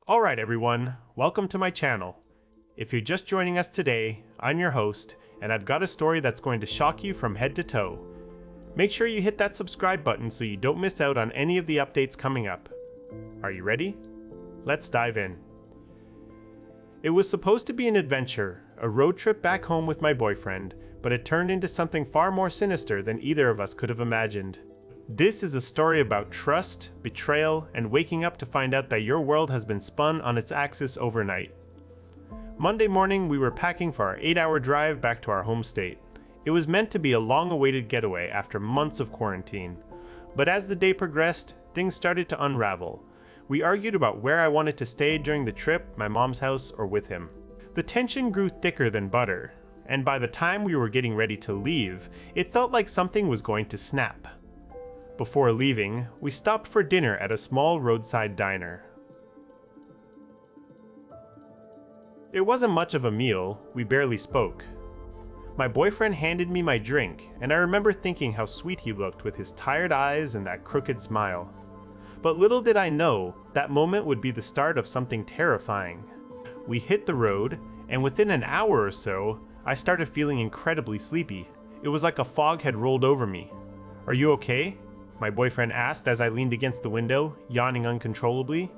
Alright everyone, welcome to my channel. If you're just joining us today, I'm your host, and I've got a story that's going to shock you from head to toe. Make sure you hit that subscribe button so you don't miss out on any of the updates coming up. Are you ready? Let's dive in. It was supposed to be an adventure, a road trip back home with my boyfriend, but it turned into something far more sinister than either of us could have imagined. This is a story about trust, betrayal, and waking up to find out that your world has been spun on its axis overnight. Monday morning, we were packing for our 8-hour drive back to our home state. It was meant to be a long-awaited getaway after months of quarantine. But as the day progressed, things started to unravel. We argued about where I wanted to stay during the trip, my mom's house or with him. The tension grew thicker than butter, and by the time we were getting ready to leave, it felt like something was going to snap. Before leaving, we stopped for dinner at a small roadside diner. It wasn't much of a meal, we barely spoke. My boyfriend handed me my drink, and I remember thinking how sweet he looked with his tired eyes and that crooked smile. But little did I know, that moment would be the start of something terrifying. We hit the road, and within an hour or so, I started feeling incredibly sleepy. It was like a fog had rolled over me. "Are you okay?" my boyfriend asked as I leaned against the window, yawning uncontrollably.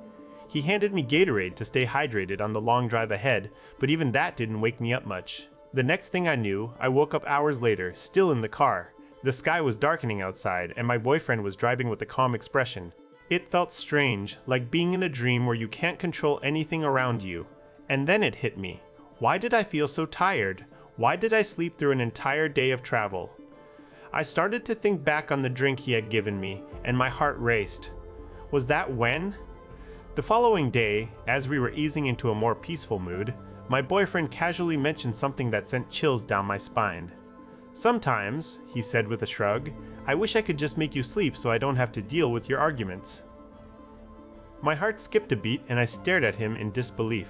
He handed me Gatorade to stay hydrated on the long drive ahead, but even that didn't wake me up much. The next thing I knew, I woke up hours later, still in the car. The sky was darkening outside, and my boyfriend was driving with a calm expression. It felt strange, like being in a dream where you can't control anything around you. And then it hit me. Why did I feel so tired? Why did I sleep through an entire day of travel? I started to think back on the drink he had given me, and my heart raced. Was that when? The following day, as we were easing into a more peaceful mood, my boyfriend casually mentioned something that sent chills down my spine. "Sometimes," he said with a shrug, "I wish I could just make you sleep so I don't have to deal with your arguments." My heart skipped a beat and I stared at him in disbelief.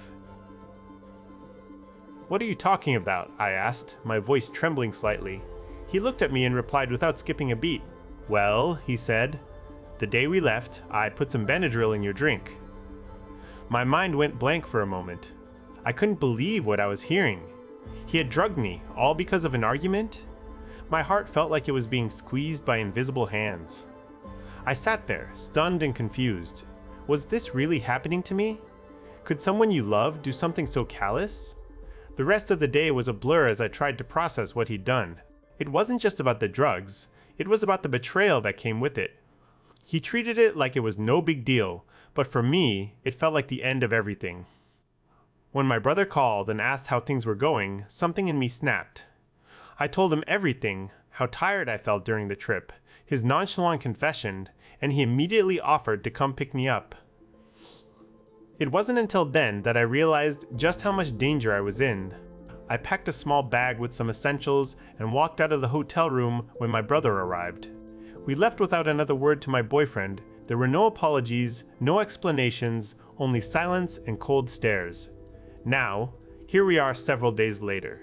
"What are you talking about?" I asked, my voice trembling slightly. He looked at me and replied without skipping a beat. "Well," he said, "the day we left, I put some Benadryl in your drink." My mind went blank for a moment. I couldn't believe what I was hearing. He had drugged me, all because of an argument? My heart felt like it was being squeezed by invisible hands. I sat there, stunned and confused. Was this really happening to me? Could someone you love do something so callous? The rest of the day was a blur as I tried to process what he'd done. It wasn't just about the drugs, it was about the betrayal that came with it. He treated it like it was no big deal, but for me, it felt like the end of everything. When my brother called and asked how things were going, something in me snapped. I told him everything, how tired I felt during the trip, his nonchalant confession, and he immediately offered to come pick me up. It wasn't until then that I realized just how much danger I was in. I packed a small bag with some essentials and walked out of the hotel room when my brother arrived. We left without another word to my boyfriend. There were no apologies, no explanations, only silence and cold stares. Now, here we are several days later.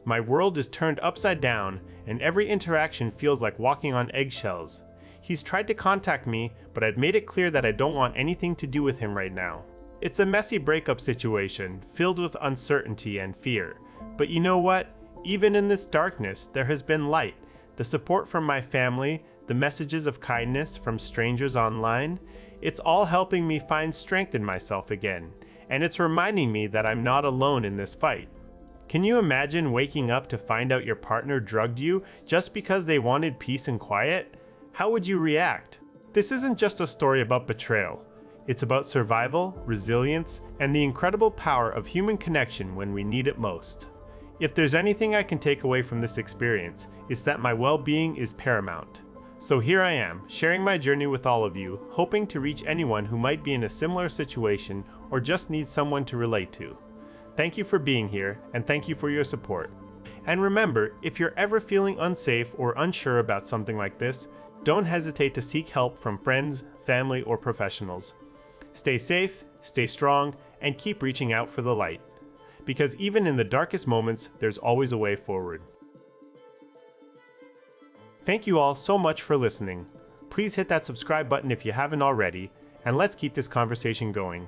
My world is turned upside down, and every interaction feels like walking on eggshells. He's tried to contact me, but I've made it clear that I don't want anything to do with him right now. It's a messy breakup situation, filled with uncertainty and fear. But you know what? Even in this darkness, there has been light. The support from my family, the messages of kindness from strangers online, it's all helping me find strength in myself again. And it's reminding me that I'm not alone in this fight. Can you imagine waking up to find out your partner drugged you just because they wanted peace and quiet? How would you react? This isn't just a story about betrayal. It's about survival, resilience, and the incredible power of human connection when we need it most. If there's anything I can take away from this experience, it's that my well-being is paramount. So here I am, sharing my journey with all of you, hoping to reach anyone who might be in a similar situation or just needs someone to relate to. Thank you for being here, and thank you for your support. And remember, if you're ever feeling unsafe or unsure about something like this, don't hesitate to seek help from friends, family, or professionals. Stay safe, stay strong, and keep reaching out for the light. Because even in the darkest moments, there's always a way forward. Thank you all so much for listening. Please hit that subscribe button if you haven't already, and let's keep this conversation going.